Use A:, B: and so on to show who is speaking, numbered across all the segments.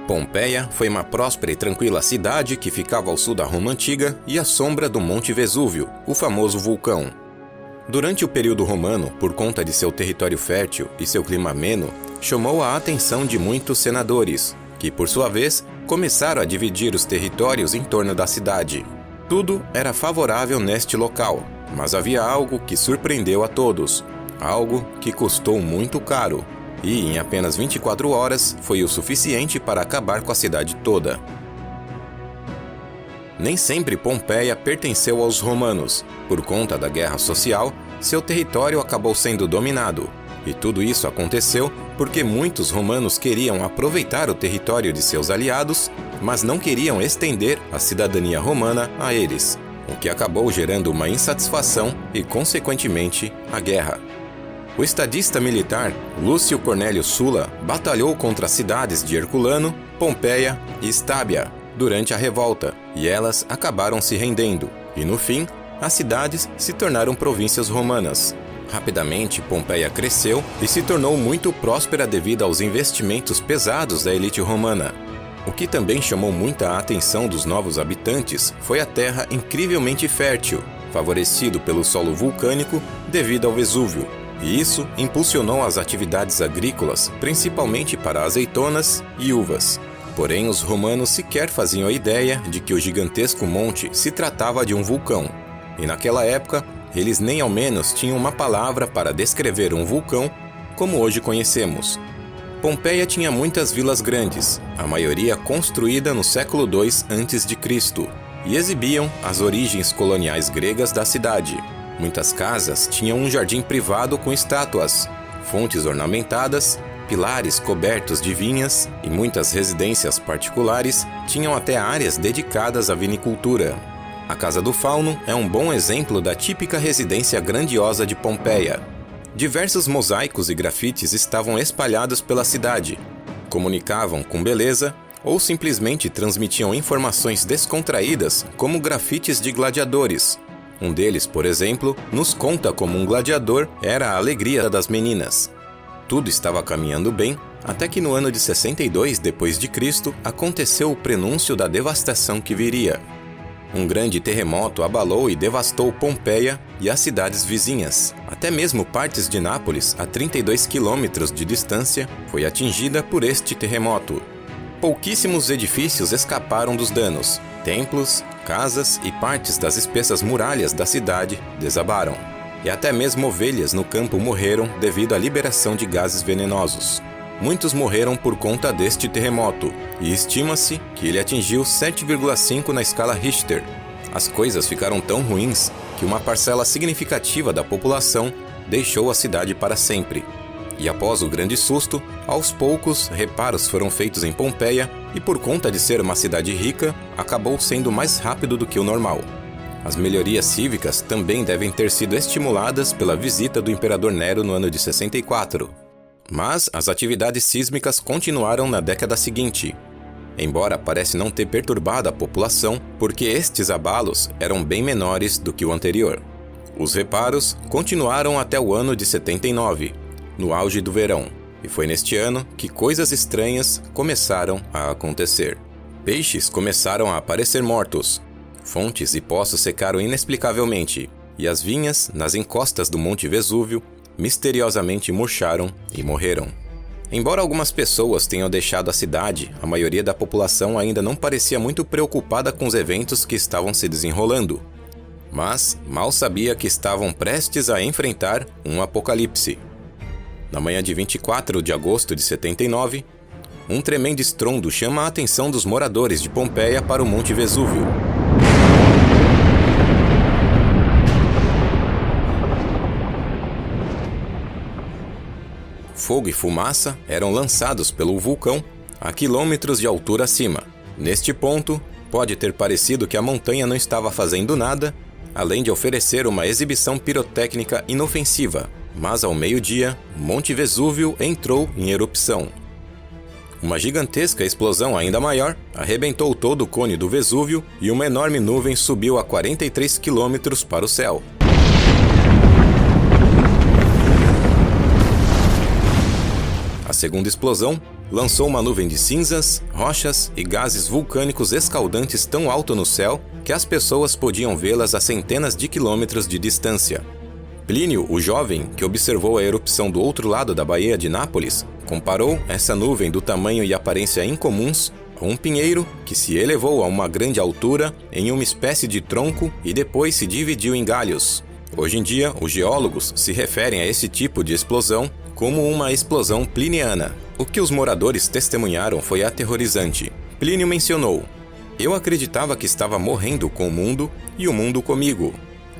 A: Pompeia foi uma próspera e tranquila cidade que ficava ao sul da Roma Antiga e à sombra do Monte Vesúvio, o famoso vulcão. Durante o período romano, por conta de seu território fértil e seu clima ameno, chamou a atenção de muitos senadores, que, por sua vez, começaram a dividir os territórios em torno da cidade. Tudo era favorável neste local, mas havia algo que surpreendeu a todos, algo que custou muito caro, e em apenas 24 horas foi o suficiente para acabar com a cidade toda. Nem sempre Pompeia pertenceu aos romanos. Por conta da guerra social, seu território acabou sendo dominado. E tudo isso aconteceu porque muitos romanos queriam aproveitar o território de seus aliados, mas não queriam estender a cidadania romana a eles, o que acabou gerando uma insatisfação e, consequentemente, a guerra. O estadista militar Lúcio Cornélio Sulla batalhou contra as cidades de Herculano, Pompeia e Estábia durante a revolta, e elas acabaram se rendendo, e no fim, as cidades se tornaram províncias romanas. Rapidamente, Pompeia cresceu e se tornou muito próspera devido aos investimentos pesados da elite romana. O que também chamou muita atenção dos novos habitantes foi a terra incrivelmente fértil, favorecido pelo solo vulcânico devido ao Vesúvio. E isso impulsionou as atividades agrícolas, principalmente para azeitonas e uvas. Porém, os romanos sequer faziam a ideia de que o gigantesco monte se tratava de um vulcão. E naquela época, eles nem ao menos tinham uma palavra para descrever um vulcão como hoje conhecemos. Pompeia tinha muitas vilas grandes, a maioria construída no século II a.C., e exibiam as origens coloniais gregas da cidade. Muitas casas tinham um jardim privado com estátuas, fontes ornamentadas, pilares cobertos de vinhas, e muitas residências particulares tinham até áreas dedicadas à vinicultura. A Casa do Fauno é um bom exemplo da típica residência grandiosa de Pompeia. Diversos mosaicos e grafites estavam espalhados pela cidade, comunicavam com beleza ou simplesmente transmitiam informações descontraídas como grafites de gladiadores. Um deles, por exemplo, nos conta como um gladiador era a alegria das meninas. Tudo estava caminhando bem, até que no ano de 62 d.C. aconteceu o prenúncio da devastação que viria. Um grande terremoto abalou e devastou Pompeia e as cidades vizinhas. Até mesmo partes de Nápoles, a 32 quilômetros de distância, foi atingida por este terremoto. Pouquíssimos edifícios escaparam dos danos. Templos, casas e partes das espessas muralhas da cidade desabaram. E até mesmo ovelhas no campo morreram devido à liberação de gases venenosos. Muitos morreram por conta deste terremoto, e estima-se que ele atingiu 7,5 na escala Richter. As coisas ficaram tão ruins que uma parcela significativa da população deixou a cidade para sempre. E após o grande susto, aos poucos, reparos foram feitos em Pompeia e, por conta de ser uma cidade rica, acabou sendo mais rápido do que o normal. As melhorias cívicas também devem ter sido estimuladas pela visita do imperador Nero no ano de 64. Mas as atividades sísmicas continuaram na década seguinte, embora parece não ter perturbado a população, porque estes abalos eram bem menores do que o anterior. Os reparos continuaram até o ano de 79, no auge do verão, e foi neste ano que coisas estranhas começaram a acontecer. Peixes começaram a aparecer mortos, fontes e poços secaram inexplicavelmente, e as vinhas, nas encostas do Monte Vesúvio, misteriosamente murcharam e morreram. Embora algumas pessoas tenham deixado a cidade, a maioria da população ainda não parecia muito preocupada com os eventos que estavam se desenrolando. Mas mal sabia que estavam prestes a enfrentar um apocalipse. Na manhã de 24 de agosto de 79, um tremendo estrondo chama a atenção dos moradores de Pompeia para o Monte Vesúvio. Fogo e fumaça eram lançados pelo vulcão a quilômetros de altura acima. Neste ponto, pode ter parecido que a montanha não estava fazendo nada, além de oferecer uma exibição pirotécnica inofensiva. Mas ao meio-dia, Monte Vesúvio entrou em erupção. Uma gigantesca explosão ainda maior arrebentou todo o cone do Vesúvio e uma enorme nuvem subiu a 43 quilômetros para o céu. A segunda explosão lançou uma nuvem de cinzas, rochas e gases vulcânicos escaldantes tão alto no céu que as pessoas podiam vê-las a centenas de quilômetros de distância. Plínio, o jovem, que observou a erupção do outro lado da Baía de Nápoles, comparou essa nuvem do tamanho e aparência incomuns a um pinheiro que se elevou a uma grande altura em uma espécie de tronco e depois se dividiu em galhos. Hoje em dia, os geólogos se referem a esse tipo de explosão como uma explosão pliniana. O que os moradores testemunharam foi aterrorizante. Plínio mencionou: "Eu acreditava que estava morrendo com o mundo e o mundo comigo."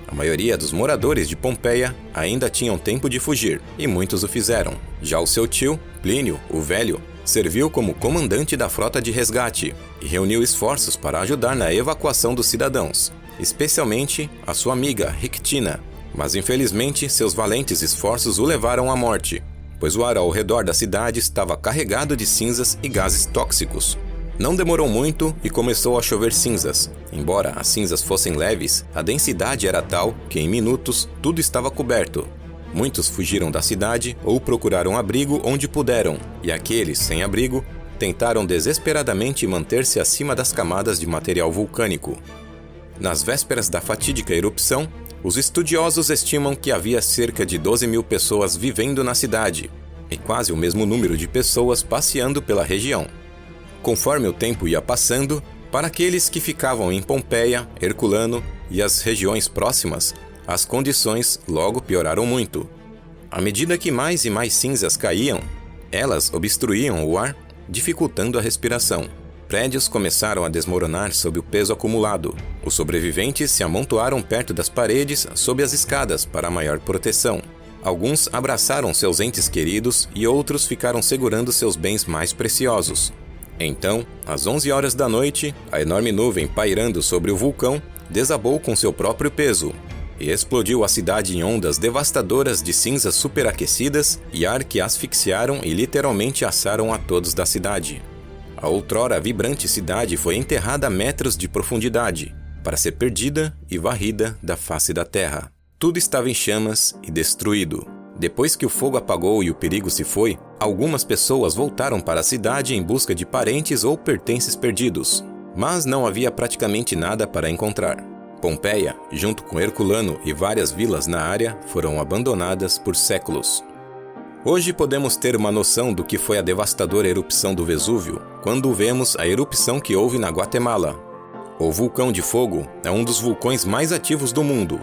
A: A maioria dos moradores de Pompeia ainda tinham tempo de fugir, e muitos o fizeram. Já o seu tio, Plínio, o Velho, serviu como comandante da frota de resgate e reuniu esforços para ajudar na evacuação dos cidadãos, especialmente a sua amiga Rictina. Mas infelizmente seus valentes esforços o levaram à morte, pois o ar ao redor da cidade estava carregado de cinzas e gases tóxicos. Não demorou muito e começou a chover cinzas. Embora as cinzas fossem leves, a densidade era tal que em minutos tudo estava coberto. Muitos fugiram da cidade ou procuraram abrigo onde puderam, e aqueles sem abrigo tentaram desesperadamente manter-se acima das camadas de material vulcânico. Nas vésperas da fatídica erupção, os estudiosos estimam que havia cerca de 12.000 pessoas vivendo na cidade, e quase o mesmo número de pessoas passeando pela região. Conforme o tempo ia passando, para aqueles que ficavam em Pompeia, Herculano e as regiões próximas, as condições logo pioraram muito. À medida que mais e mais cinzas caíam, elas obstruíam o ar, dificultando a respiração. Prédios começaram a desmoronar sob o peso acumulado. Os sobreviventes se amontoaram perto das paredes sob as escadas para maior proteção. Alguns abraçaram seus entes queridos e outros ficaram segurando seus bens mais preciosos. Então, às 11 horas da noite, a enorme nuvem pairando sobre o vulcão desabou com seu próprio peso e explodiu a cidade em ondas devastadoras de cinzas superaquecidas e ar que asfixiaram e literalmente assaram a todos da cidade. A outrora vibrante cidade foi enterrada a metros de profundidade, para ser perdida e varrida da face da terra. Tudo estava em chamas e destruído. Depois que o fogo apagou e o perigo se foi, algumas pessoas voltaram para a cidade em busca de parentes ou pertences perdidos, mas não havia praticamente nada para encontrar. Pompeia, junto com Herculano e várias vilas na área, foram abandonadas por séculos. Hoje podemos ter uma noção do que foi a devastadora erupção do Vesúvio quando vemos a erupção que houve na Guatemala. O vulcão de fogo é um dos vulcões mais ativos do mundo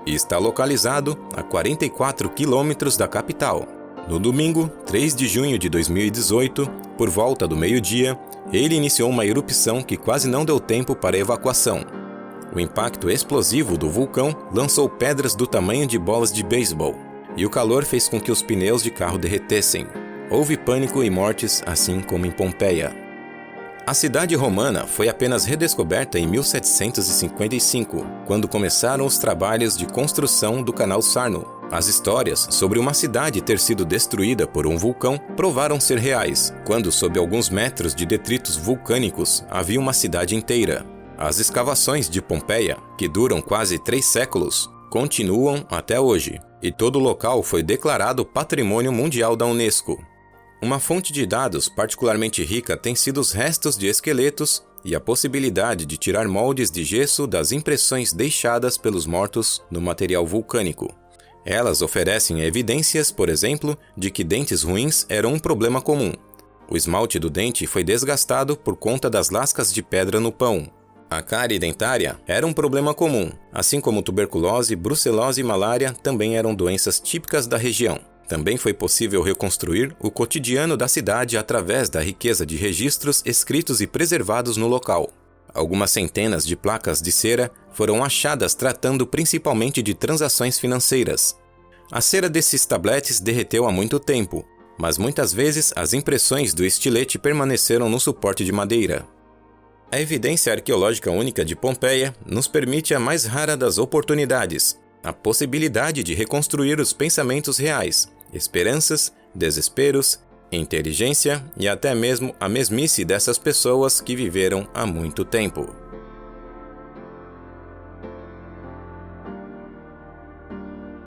A: e está localizado a 44 quilômetros da capital. No domingo, 3 de junho de 2018, por volta do meio-dia, ele iniciou uma erupção que quase não deu tempo para evacuação. O impacto explosivo do vulcão lançou pedras do tamanho de bolas de beisebol, e o calor fez com que os pneus de carro derretessem. Houve pânico e mortes, assim como em Pompeia. A cidade romana foi apenas redescoberta em 1755, quando começaram os trabalhos de construção do Canal Sarno. As histórias sobre uma cidade ter sido destruída por um vulcão provaram ser reais, quando sob alguns metros de detritos vulcânicos havia uma cidade inteira. As escavações de Pompeia, que duram quase 3 séculos, continuam até hoje, e todo o local foi declarado Patrimônio Mundial da Unesco. Uma fonte de dados particularmente rica tem sido os restos de esqueletos e a possibilidade de tirar moldes de gesso das impressões deixadas pelos mortos no material vulcânico. Elas oferecem evidências, por exemplo, de que dentes ruins eram um problema comum. O esmalte do dente foi desgastado por conta das lascas de pedra no pão. A cárie dentária era um problema comum, assim como tuberculose, brucelose e malária também eram doenças típicas da região. Também foi possível reconstruir o cotidiano da cidade através da riqueza de registros escritos e preservados no local. Algumas centenas de placas de cera foram achadas tratando principalmente de transações financeiras. A cera desses tabletes derreteu há muito tempo, mas muitas vezes as impressões do estilete permaneceram no suporte de madeira. A evidência arqueológica única de Pompeia nos permite a mais rara das oportunidades, a possibilidade de reconstruir os pensamentos reais, esperanças, desesperos, inteligência e até mesmo a mesmice dessas pessoas que viveram há muito tempo.